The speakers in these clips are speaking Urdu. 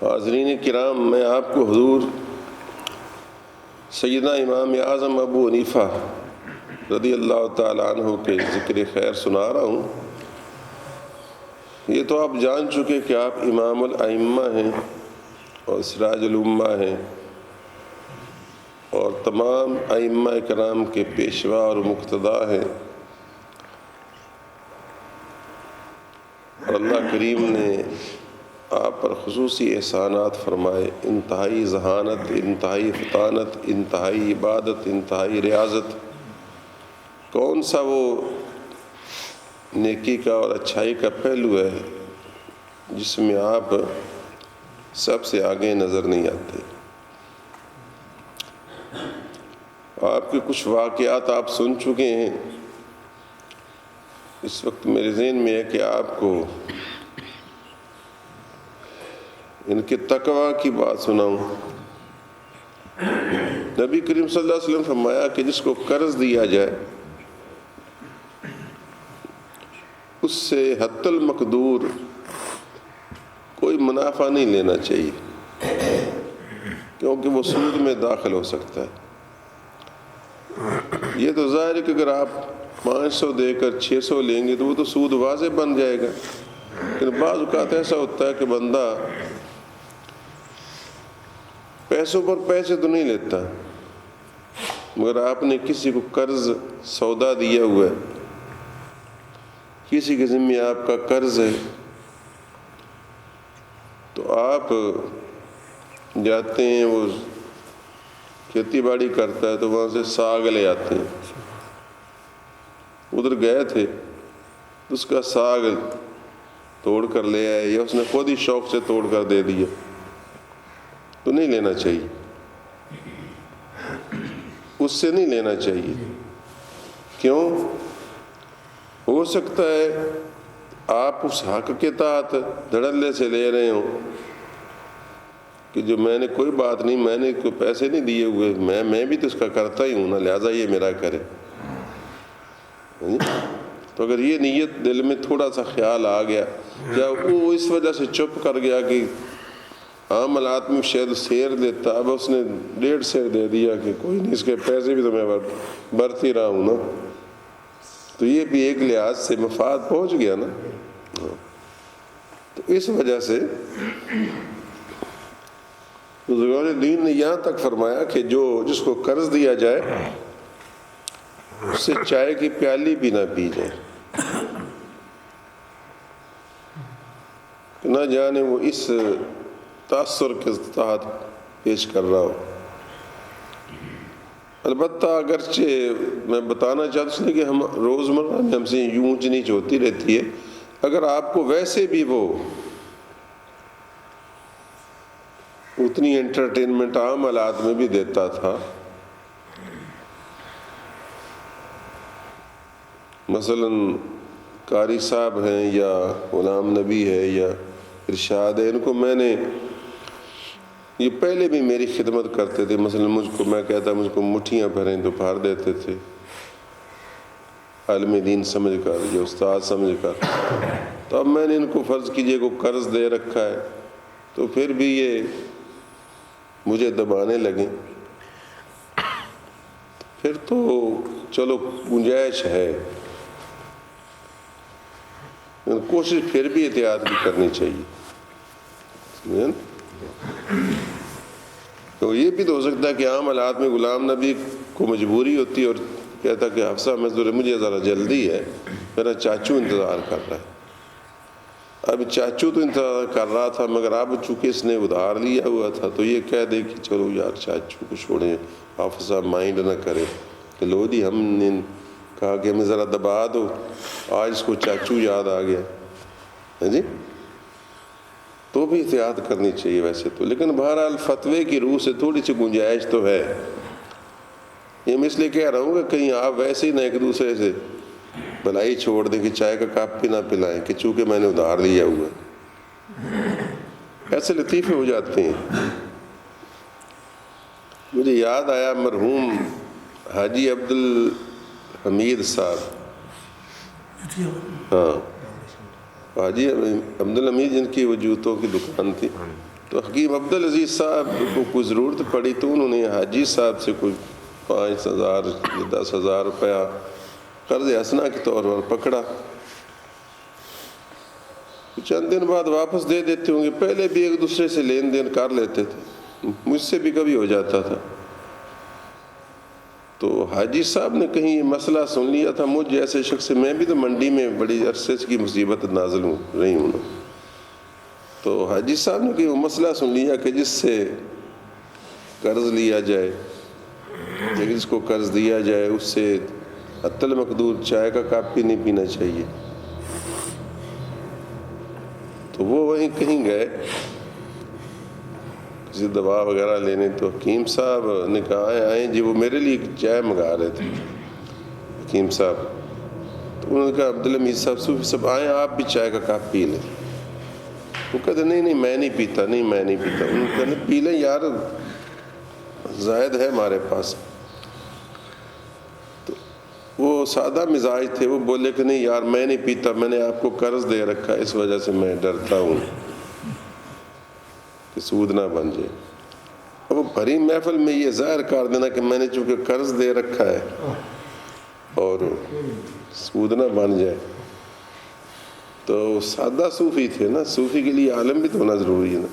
حاضرین کرام، میں آپ کو حضور سیدنا امام اعظم ابو حنیفہ رضی اللہ تعالیٰ عنہ کے ذکر خیر سنا رہا ہوں۔ یہ تو آپ جان چکے کہ آپ امام الائمہ ہیں اور سراج الامہ ہیں اور تمام ائمہ کرام کے پیشوا اور مقتدا ہیں، اور اللہ کریم نے آپ پر خصوصی احسانات فرمائے، انتہائی ذہانت، انتہائی فطانت، انتہائی عبادت، انتہائی ریاضت۔ کون سا وہ نیکی کا اور اچھائی کا پہلو ہے جس میں آپ سب سے آگے نظر نہیں آتے؟ آپ کے کچھ واقعات آپ سن چکے ہیں۔ اس وقت میرے ذہن میں ہے کہ آپ کو ان کے تقوی کی بات سناؤں۔ نبی کریم صلی اللہ علیہ وسلم فرمایا کہ جس کو قرض دیا جائے اس سے حتی المقدور کوئی منافع نہیں لینا چاہیے، کیونکہ وہ سود میں داخل ہو سکتا ہے۔ یہ تو ظاہر ہے کہ اگر آپ 500 دے کر 600 لیں گے تو وہ تو سود واضح بن جائے گا، لیکن بعض اوقات ایسا ہوتا ہے کہ بندہ پیسوں پر پیسے تو نہیں لیتا، مگر آپ نے کسی کو قرض سودا دیا ہوا ہے، کسی کے ذمہ آپ کا قرض ہے، تو آپ جاتے ہیں، وہ کھیتی باڑی کرتا ہے تو وہاں سے ساگ لے آتے ہیں۔ ادھر گئے تھے، اس کا ساگ توڑ کر لے آئے یا اس نے خود ہی شوق سے توڑ کر دے دیا، تو نہیں لینا چاہیے، اس سے نہیں لینا چاہیے۔ کیوں؟ ہو سکتا ہے آپ اس حق کے تحت دھڑلے سے لے رہے ہوں کہ جو میں نے کوئی بات نہیں، میں نے کوئی پیسے نہیں دیے ہوئے، میں بھی تو اس کا کرتا ہی ہوں نا، لہٰذا یہ میرا کرے۔ تو اگر یہ نیت دل میں تھوڑا سا خیال آ گیا، یا وہ اس وجہ سے چپ کر گیا کہ عام آدمی شاید سیر دیتا، اب اس نے 1.5 سیر دے دیا کہ کوئی نہیں، اس کے پیسے بھی تو میں برت ہی رہا ہوں نا، تو یہ بھی ایک لحاظ سے مفاد پہنچ گیا نا۔ تو اس وجہ سے بزرگان دین نے یہاں تک فرمایا کہ جس کو قرض دیا جائے اس سے چائے کی پیالی بھی نہ پی جائے، نہ جانے وہ اس تاثر کے تحت پیش کر رہا ہو۔ البتہ اگرچہ میں بتانا چاہتا ہوں کہ ہم روزمرہ میں ہم سے یوں اونچ نیچ ہوتی رہتی ہے، اگر آپ کو ویسے بھی وہ اتنی انٹرٹینمنٹ عام حالات میں بھی دیتا تھا، مثلا قاری صاحب ہیں یا غلام نبی ہے یا ارشاد ہے، ان کو میں نے، یہ پہلے بھی میری خدمت کرتے تھے، مثلا میں کہتا مجھ کو مٹھیاں بھریں تو بھر دیتے تھے، عالم دین سمجھ کر یا استاد سمجھ کر۔ تو اب میں نے ان کو فرض کیجئے کو قرض دے رکھا ہے، تو پھر بھی یہ مجھے دبانے لگیں، پھر تو چلو گنجائش ہے، کوشش پھر بھی احتیاط بھی کرنی چاہیے۔ تو یہ بھی تو ہو سکتا ہے کہ عام حالات میں غلام نبی کو مجبوری ہوتی اور کہتا کہ حفصہ مجھے ذرا جلدی ہے، میرا چاچو انتظار کر رہا ہے۔ اب چاچو تو انتظار کر رہا تھا، مگر اب چونکہ اس نے ادھار لیا ہوا تھا تو یہ کہہ دے کہ چلو یار چاچو کو چھوڑیں، حافظہ مائنڈ نہ کرے کہ لو جی ہم نے کہا کہ ہمیں ذرا دبا دو، آج اس کو چاچو یاد آ گیا ہے جی، تو بھی احتیاط کرنی چاہیے ویسے تو، لیکن بہرحال فتوے کی روح سے تھوڑی سی گنجائش تو ہے۔ یہ میں اس لیے کہہ رہا ہوں کہ کہیں آپ ویسے ہی نہ ایک دوسرے سے بھلائی چھوڑ دیں کہ چائے کا کپ بھی نہ پلائیں کہ چونکہ میں نے ادھار لیا ہوا ہے، ایسے لطیفے ہو جاتے ہیں۔ مجھے یاد آیا مرحوم حاجی عبدالحمید صاحب، ہاں حاجی عبدالحمید جن کی وہ جوتوں کی دکان تھی، تو حکیم عبدالعزیز صاحب کو کوئی ضرورت پڑی تو انہوں نے حاجی صاحب سے کوئی 5,000 یا 10,000 روپیہ قرض حسنہ کے طور پر پکڑا. چند دن بعد واپس دے دیتے ہوں گے، پہلے بھی ایک دوسرے سے لین دین کر لیتے تھے، مجھ سے بھی کبھی ہو جاتا تھا. تو حاجی صاحب نے کہیں یہ مسئلہ سن لیا تھا مجھ جیسے شخص سے، میں بھی تو منڈی میں بڑی عرصے کی مصیبت نازل رہی ہوں. تو حاجی صاحب نے کہیں وہ مسئلہ سن لیا کہ جس سے قرض لیا جائے یا جس کو قرض دیا جائے اس سے حتی المقدور چائے کا کپ بھی نہیں پینا چاہیے. تو وہ وہیں کہیں گئے کسی دوا وغیرہ لینے، تو حکیم صاحب نے کہا آئیں جی. وہ میرے لیے چائے منگا رہے تھے حکیم صاحب. تو انہوں نے کہا عبدالحمید صاحب صوفی صاحب آئیں آپ بھی چائے کا کپ پی لیں. وہ کہتے نہیں میں نہیں پیتا، نہیں میں نہیں پیتا. انہوں نے کہا پی لیں یار، زائد ہے ہمارے پاس. تو وہ سادہ مزاج تھے، وہ بولے کہ نہیں یار میں نہیں پیتا، میں نے آپ کو قرض دے رکھا ہے، اس وجہ سے میں ڈرتا ہوں کہ سود نہ بن جائے. اب وہ بھری محفل میں یہ ظاہر کر دینا کہ میں نے چونکہ قرض دے رکھا ہے اور سود نہ بن جائے. تو سادہ صوفی تھے نا، صوفی کے لیے عالم بھی تو ہونا ضروری ہے نا.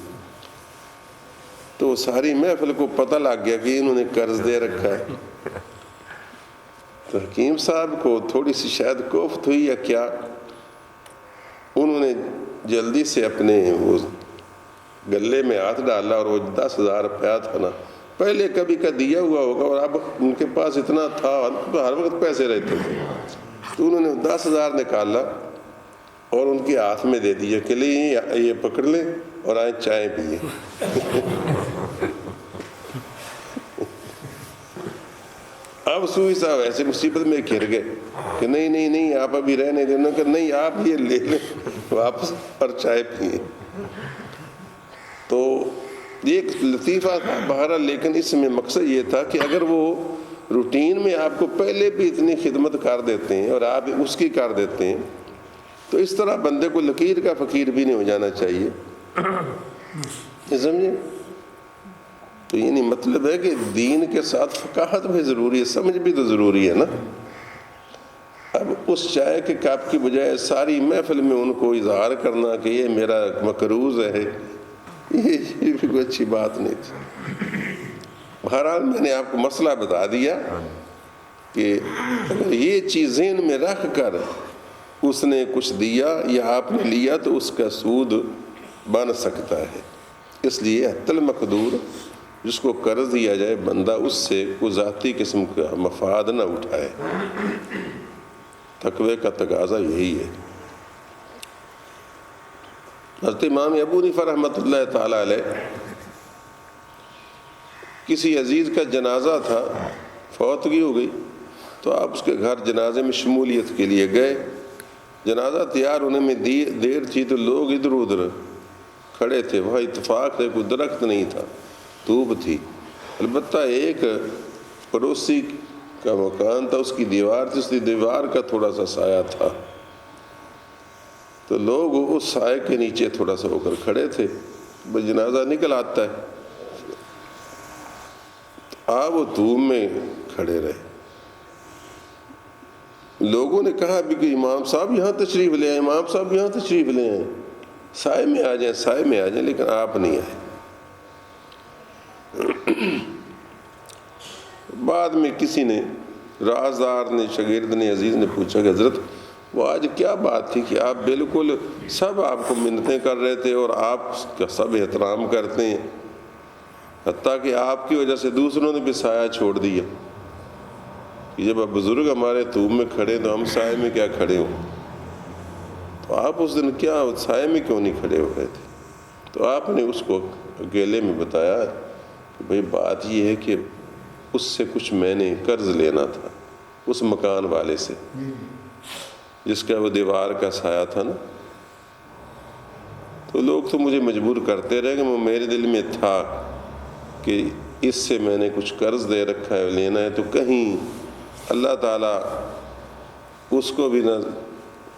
تو ساری محفل کو پتہ لگ گیا کہ انہوں نے قرض دے رکھا ہے. تو حکیم صاحب کو تھوڑی سی شاید کوفت ہوئی یا کیا، انہوں نے جلدی سے اپنے وہ گلے میں ہاتھ ڈالا اور وہ 10,000 روپیہ تھا نا، پہلے کبھی کا دیا ہوا ہوگا اور اب ان کے پاس اتنا تھا، ہر وقت پیسے رہتے تھے. تو انہوں نے 10,000 نکالا اور ان کے ہاتھ میں دے دیا کہ لیں یہ پکڑ لیں اور آئیں چائے پیئیں. اب صوفی صاحب ایسے مصیبت میں گھر گئے کہ نہیں نہیں نہیں آپ ابھی رہنے دینا، کہ نہیں آپ یہ لے لیں واپس اور چائے پئیں. تو یہ ایک لطیفہ تھا بہرحال، لیکن اس میں مقصد یہ تھا کہ اگر وہ روٹین میں آپ کو پہلے بھی اتنی خدمت کر دیتے ہیں اور آپ اس کی کر دیتے ہیں تو اس طرح بندے کو لکیر کا فقیر بھی نہیں ہو جانا چاہیے. سمجھے؟ تو یعنی مطلب ہے کہ دین کے ساتھ فقاہت بھی ضروری ہے، سمجھ بھی تو ضروری ہے نا. اب اس چائے کے کپ کی بجائے ساری محفل میں ان کو اظہار کرنا کہ یہ میرا مقروض ہے، یہ بھی کوئی اچھی بات نہیں تھی. بہرحال میں نے آپ کو مسئلہ بتا دیا کہ اگر یہ چیز ذہن میں رکھ کر اس نے کچھ دیا یا آپ نے لیا تو اس کا سود بن سکتا ہے. اس لیے حتی المقدور جس کو قرض دیا جائے بندہ اس سے کوئی ذاتی قسم کا مفاد نہ اٹھائے. تقوی کا تقاضا یہی ہے. حضرت امام ابو حنیفہ رحمۃ اللہ تعالیٰ علیہ، کسی عزیز کا جنازہ تھا، فوتگی ہو گئی، تو آپ اس کے گھر جنازے میں شمولیت کے لیے گئے. جنازہ تیار ہونے میں دیر تھی تو لوگ ادھر ادھر کھڑے تھے. وہاں اتفاق ہے کوئی درخت نہیں تھا، دھوپ تھی. البتہ ایک پڑوسی کا مکان تھا، اس کی دیوار تھی، اس کی دیوار کا تھوڑا سا سایہ تھا. تو لوگ اس سائے کے نیچے تھوڑا سا ہو کر کھڑے تھے. جنازہ نکل آتا ہے، آپ وہ دھوپ میں کھڑے رہے. لوگوں نے کہا بھی کہ امام صاحب یہاں تشریف لے آئیں، امام صاحب یہاں تشریف لے آئیں، سائے میں آ جائیں، سائے میں آ جائیں. لیکن آپ نہیں آئے. بعد میں کسی نے، رازدار نے، شاگرد نے، عزیز نے پوچھا کہ حضرت وہ آج کیا بات تھی کہ آپ بالکل سب آپ کو منتیں کر رہے تھے اور آپ کا سب احترام کرتے ہیں، حتیٰ کہ آپ کی وجہ سے دوسروں نے بھی سایہ چھوڑ دیا. جب اب بزرگ ہمارے دھوپ میں کھڑے تو ہم سائے میں کیا کھڑے ہوں؟ تو آپ اس دن کیا سائے میں کیوں نہیں کھڑے ہو رہے تھے؟ تو آپ نے اس کو اکیلے میں بتایا کہ بھئی بات یہ ہے کہ اس سے کچھ میں نے قرض لینا تھا اس مکان والے سے جس کا وہ دیوار کا سایہ تھا نا. تو لوگ تو مجھے مجبور کرتے رہے کہ وہ میرے دل میں تھا کہ اس سے میں نے کچھ قرض دے رکھا ہے، لینا ہے، تو کہیں اللہ تعالیٰ اس کو بھی نہ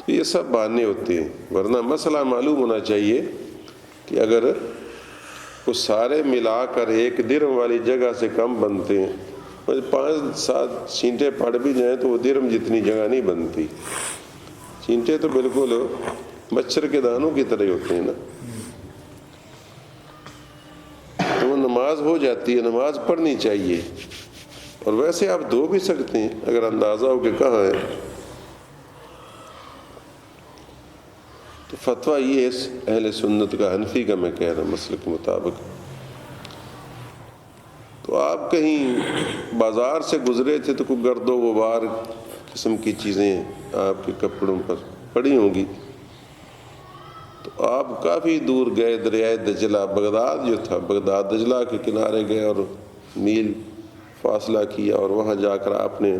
تو یہ سب بہانے ہوتے ہیں، ورنہ مسئلہ معلوم ہونا چاہیے کہ اگر وہ سارے ملا کر 1 درہم والی جگہ سے کم بنتے ہیں، 5-7 چینٹے پڑ بھی جائیں تو وہ درہم جتنی جگہ نہیں بنتی. چینٹے تو بالکل مچھر کے دانوں کی طرح ہوتے ہیں نا. تو وہ نماز ہو جاتی ہے، نماز پڑھنی چاہیے. اور ویسے آپ دھو بھی سکتے ہیں اگر اندازہ ہو کہ کہاں ہے. تو فتویٰ یہ ہے اہل سنت کا، حنفی کا میں کہہ رہا ہوں مسلک کے مطابق. تو آپ کہیں بازار سے گزرے تھے تو کوئی گرد و غبار قسم کی چیزیں آپ کے کپڑوں پر پڑی ہوں گی، تو آپ کافی دور گئے، دریائے دجلہ، بغداد جو تھا، بغداد دجلہ کے کنارے گئے اور میل فاصلہ کیا، اور وہاں جا کر آپ نے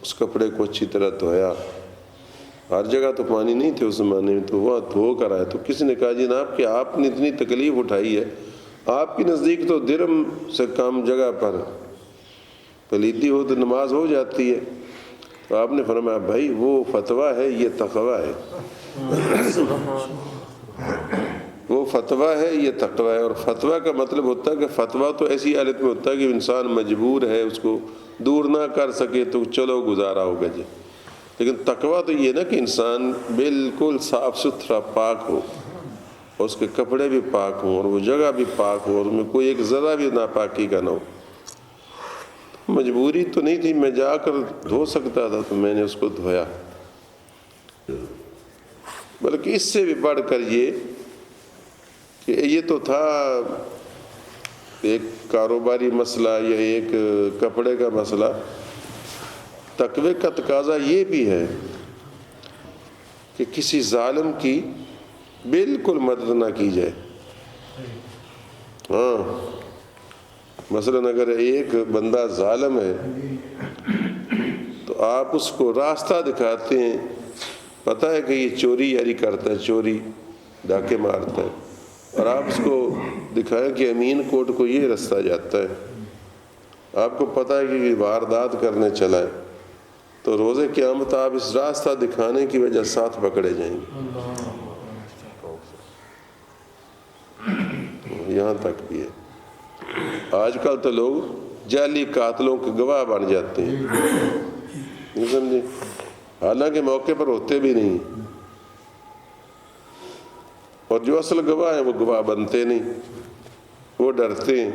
اس کپڑے کو اچھی طرح دھویا. ہر جگہ تو پانی نہیں تھے اس زمانے میں، تو وہاں دھو کر آئے. تو کسی نے کہا جناب کہ آپ نے اتنی تکلیف اٹھائی ہے، آپ کی نزدیک تو درہم سے کم جگہ پر پلیتی ہو تو نماز ہو جاتی ہے. تو آپ نے فرمایا بھائی وہ فتویٰ ہے، یہ تقویٰ ہے. وہ فتویٰ ہے، یہ تقویٰ ہے. اور فتویٰ کا مطلب ہوتا ہے کہ فتویٰ تو ایسی حالت میں ہوتا ہے کہ انسان مجبور ہے، اس کو دور نہ کر سکے تو چلو گزارا ہوگا جی. لیکن تقویٰ تو یہ نا کہ انسان بالکل صاف ستھرا پاک ہو، اور اس کے کپڑے بھی پاک ہوں، اور وہ جگہ بھی پاک ہو، اور اس میں کوئی ایک ذرہ بھی ناپاکی کا نہ ہو. مجبوری تو نہیں تھی، میں جا کر دھو سکتا تھا تو میں نے اس کو دھویا. بلکہ اس سے بھی بڑھ کر یہ کہ یہ تو تھا ایک کاروباری مسئلہ یا ایک کپڑے کا مسئلہ. تقوی کا تقاضا یہ بھی ہے کہ کسی ظالم کی بالکل مدد نہ کی جائے. ہاں مثلاً اگر ایک بندہ ظالم ہے تو آپ اس کو راستہ دکھاتے ہیں، پتہ ہے کہ یہ چوری یاری کرتا ہے، چوری ڈاکے مارتا ہے، اور آپ اس کو دکھائیں کہ امین کوٹ کو یہ راستہ جاتا ہے. آپ کو پتہ ہے کہ یہ واردات کرنے چلا ہے، تو روز قیامت آپ اس راستہ دکھانے کی وجہ ساتھ پکڑے جائیں گے. یہاں تک بھی ہے. آج کل تو لوگ جعلی قاتلوں کے گواہ بن جاتے ہیں، نہیں سمجھے، حالانکہ موقع پر ہوتے بھی نہیں، اور جو اصل گواہ ہیں وہ گواہ بنتے نہیں، وہ ڈرتے ہیں،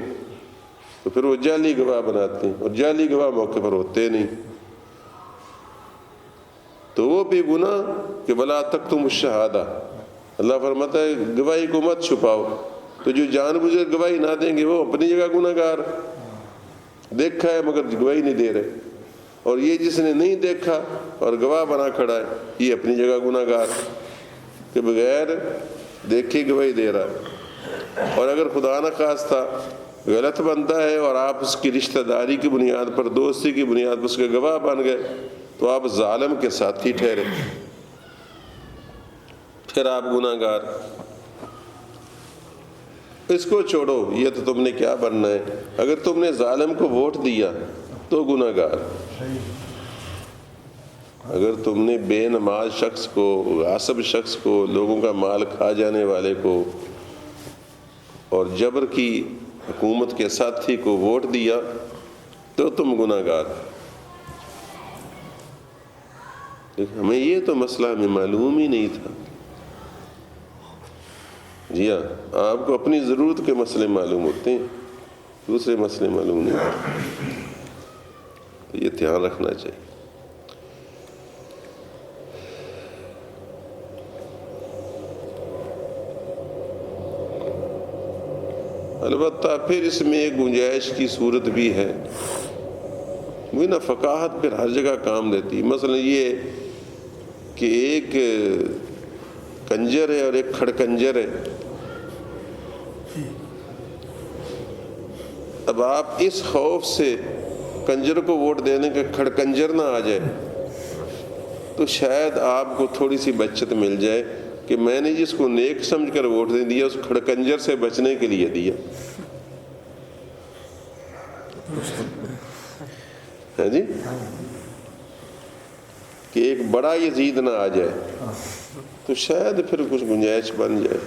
تو پھر وہ جعلی گواہ بناتے ہیں، اور جعلی گواہ موقع پر ہوتے نہیں. تو وہ بھی گناہ کہ بلا تکتموا الشہادہ. اللہ فرماتا ہے گواہی کو مت چھپاؤ. تو جو جان بوجھ گواہی نہ دیں گے وہ اپنی جگہ گناہ گار، دیکھا ہے مگر گواہی نہیں دے رہے. اور یہ جس نے نہیں دیکھا اور گواہ بنا کھڑا ہے، یہ اپنی جگہ گناہ گار کہ بغیر دیکھے گواہی دے رہا ہے. اور اگر خدا نہ خواستہ غلط بنتا ہے اور آپ اس کی رشتہ داری کی بنیاد پر، دوستی کی بنیاد پر اس کے گواہ بن گئے، تو آپ ظالم کے ساتھی ٹھہرے، پھر آپ گناہ گار. اس کو چھوڑو، یہ تو تم نے کیا بننا ہے. اگر تم نے ظالم کو ووٹ دیا تو گناہ گار. اگر تم نے بے نماز شخص کو، غاصب شخص کو، لوگوں کا مال کھا جانے والے کو اور جبر کی حکومت کے ساتھی کو ووٹ دیا تو تم گناہ گار. ہمیں یہ تو مسئلہ ہمیں معلوم ہی نہیں تھا. جی ہاں، آپ کو اپنی ضرورت کے مسئلے معلوم ہوتے ہیں، دوسرے مسئلے معلوم نہیں ہوتے. تو یہ دھیان رکھنا چاہیے. البتہ پھر اس میں ایک گنجائش کی صورت بھی ہے، وہی نا فقاہت پھر ہر جگہ کام دیتی. مثلا یہ کہ ایک کنجر ہے اور ایک کھڑکنجر ہے. اب آپ اس خوف سے کنجر کو ووٹ دینے کا کھڑکنجر نہ آ جائے تو شاید آپ کو تھوڑی سی بچت مل جائے کہ میں نے جس کو نیک سمجھ کر ووٹ نہیں دیا اس کھڑکنجر سے بچنے کے لیے دیا ہے. جی کہ ایک بڑا یزید نہ آ جائے تو شاید پھر کچھ گنجائش بن جائے.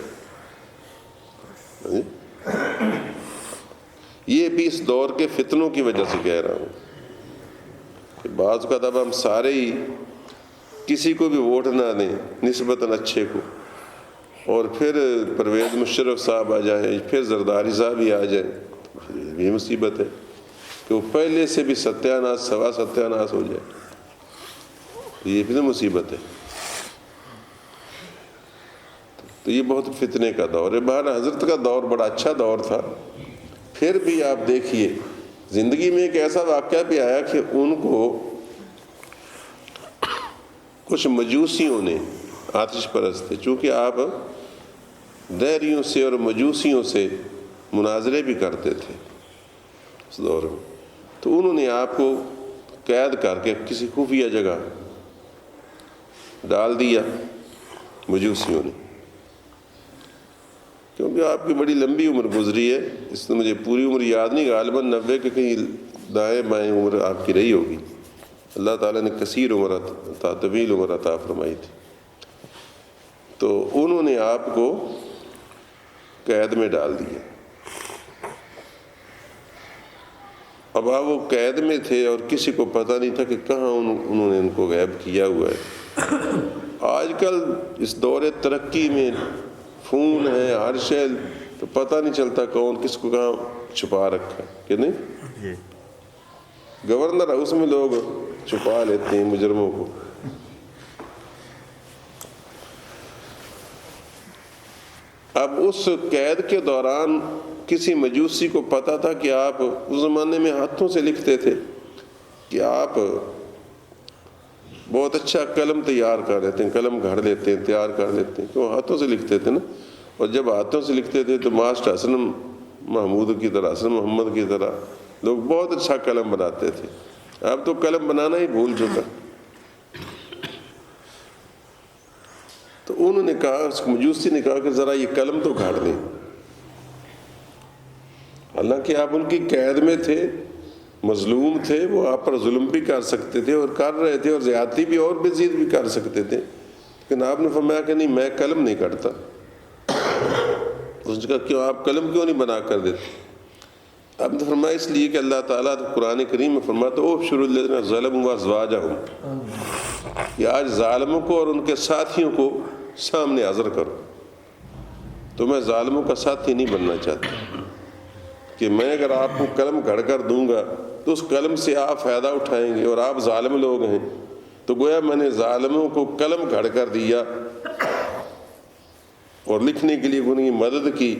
یہ بھی اس دور کے فتنوں کی وجہ سے کہہ رہا ہوں کہ بعض کا اب ہم سارے ہی کسی کو بھی ووٹ نہ دیں نسبتاً اچھے کو، اور پھر پرویز مشرف صاحب آ جائیں، پھر زرداری صاحب ہی آ جائیں، تو پھر یہ بھی مصیبت ہے کہ وہ پہلے سے بھی ستیہ ناش سوا ستیہ ناش ہو جائے. یہ بھی مصیبت ہے. تو یہ بہت فتنے کا دور ہے. بہرحال حضرت کا دور بڑا اچھا دور تھا. پھر بھی آپ دیکھیے زندگی میں ایک ایسا واقعہ بھی آیا کہ ان کو کچھ مجوسیوں نے، آتش پرست تھے، چونکہ آپ دہریوں سے اور مجوسیوں سے مناظرے بھی کرتے تھے اس دور میں، تو انہوں نے آپ کو قید کر کے کسی خفیہ جگہ ڈال دیا مجوسیوں نے. کیونکہ آپ کی بڑی لمبی عمر گزری ہے، اس میں مجھے پوری عمر یاد نہیں، غالباً 90 کے کہیں دائیں بائیں عمر آپ کی رہی ہوگی. اللہ تعالیٰ نے کثیر عمر عطا، طویل عمر عطا فرمائی تھی. تو انہوں نے آپ کو قید میں ڈال دیا. اب آپ وہ قید میں تھے اور کسی کو پتہ نہیں تھا کہ کہاں انہوں نے ان کو غائب کیا ہوا ہے. آج کل اس دور ترقی میں فون ہے، ہر شے، تو پتہ نہیں چلتا کون کس کو کہاں چھپا رکھا ہے کہ نہیں. گورنر ہاؤس میں لوگ چھپا لیتے ہیں مجرموں کو. اب اس قید کے دوران کسی مجوسی کو پتا تھا کہ آپ اس زمانے میں ہاتھوں سے لکھتے تھے، کہ آپ بہت اچھا قلم تیار کر لیتے ہیں، قلم گھڑ لیتے ہیں، تیار کر لیتے ہیں، تو ہاتھوں سے لکھتے تھے نا. اور جب ہاتھوں سے لکھتے تھے تو ماسٹر حسن محمود کی طرح، حسن محمد کی طرح لوگ بہت اچھا قلم بناتے تھے. اب تو قلم بنانا ہی بھول چکا. تو انہوں نے کہا، اس مجوسی نے کہا کہ ذرا یہ قلم تو گھاڑ دیں. حالانکہ آپ ان کی قید میں تھے، مظلوم تھے، وہ آپ پر ظلم بھی کر سکتے تھے اور کر رہے تھے، اور زیادتی بھی اور مزید بھی کر سکتے تھے، لیکن آپ نے فرمایا کہ نہیں، میں قلم نہیں کاٹتا. اس نے کہا کیوں، آپ قلم کیوں نہیں بنا کر دیتے؟ آپ نے فرمایا اس لیے کہ اللہ تعالیٰ قرآن کریم میں فرماتا ہے اوبشروا الذین ظلموا وازواجہم، کہ آج ظالموں کو اور ان کے ساتھیوں کو سامنے حاضر کرو. تو میں ظالموں کا ساتھی نہیں بننا چاہتا، کہ میں اگر آپ کو قلم گھڑ کر دوں گا تو اس قلم سے آپ فائدہ اٹھائیں گے اور آپ ظالم لوگ ہیں. تو گویا میں نے ظالموں کو قلم گھڑ کر دیا اور لکھنے کے لیے ان کی مدد کی.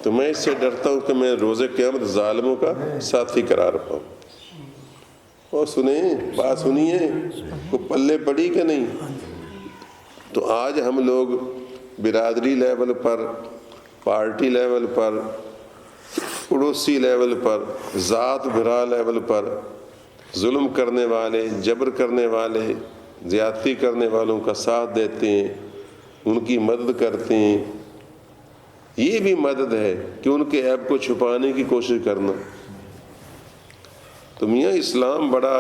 تو میں اس سے ڈرتا ہوں کہ میں روز قیامت ظالموں کا ساتھی قرار پاؤں. اور سنیں، بات سنیے، کو پلے پڑی کہ نہیں. تو آج ہم لوگ برادری لیول پر، پارٹی لیول پر، پڑوسی لیول پر، ذات بھرا لیول پر ظلم کرنے والے، جبر کرنے والے، زیادتی کرنے والوں کا ساتھ دیتے ہیں، ان کی مدد کرتے ہیں. یہ بھی مدد ہے کہ ان کے عیب کو چھپانے کی کوشش کرنا. تو میاں اسلام بڑا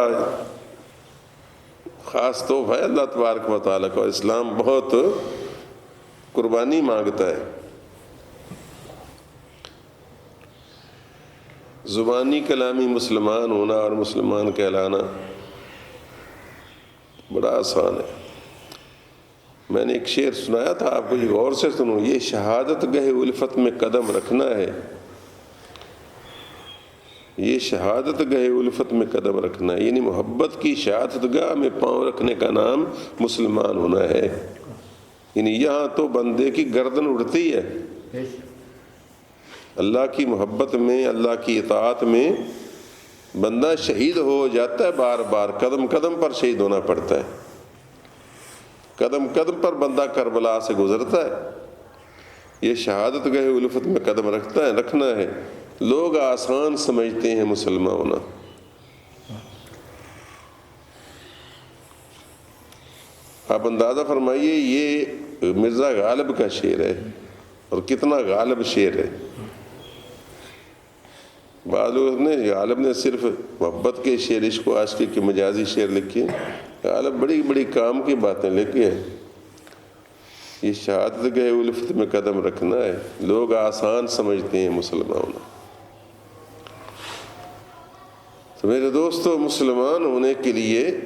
خاص تحفہ ہے اللہ تبارک و تعالیٰ کا. اسلام بہت قربانی مانگتا ہے. زبانی کلامی مسلمان ہونا اور مسلمان کہلانا بڑا آسان ہے. میں نے ایک شعر سنایا تھا آپ کو، یہ غور سے سنو. یہ شہادت گہ الفت میں قدم رکھنا ہے، یہ شہادت گہ الفت میں قدم رکھنا ہے، یعنی محبت کی شہادت گاہ میں پاؤں رکھنے کا نام مسلمان ہونا ہے. یعنی یہاں تو بندے کی گردن اڑتی ہے. اللہ کی محبت میں، اللہ کی اطاعت میں بندہ شہید ہو جاتا ہے. بار بار قدم قدم پر شہید ہونا پڑتا ہے. قدم قدم پر بندہ کربلا سے گزرتا ہے. یہ شہادت گہ الفت میں قدم رکھنا ہے. لوگ آسان سمجھتے ہیں مسلمان ہونا. آپ اندازہ فرمائیے یہ مرزا غالب کا شعر ہے، اور کتنا غالب شعر ہے. بعض لوگ نے غالب نے صرف محبت کے شعر، عشق و عاشقی کے مجازی شعر لکھے ہیں. غالب بڑی بڑی کام کی باتیں لکھی ہیں. یہ شہادت گئے الفت میں قدم رکھنا ہے. لوگ آسان سمجھتے ہیں مسلمان ہونا. تو میرے دوستو، مسلمان ہونے کے لیے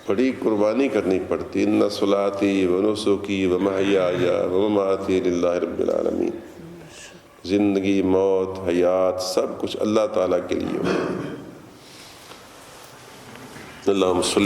بڑی قربانی کرنی پڑتی. ان صلاتی و نسکی و محیای و مماتی للہ رب العالمین. زندگی، موت، حیات، سب کچھ اللہ تعالیٰ کے لیے. اللہم صلی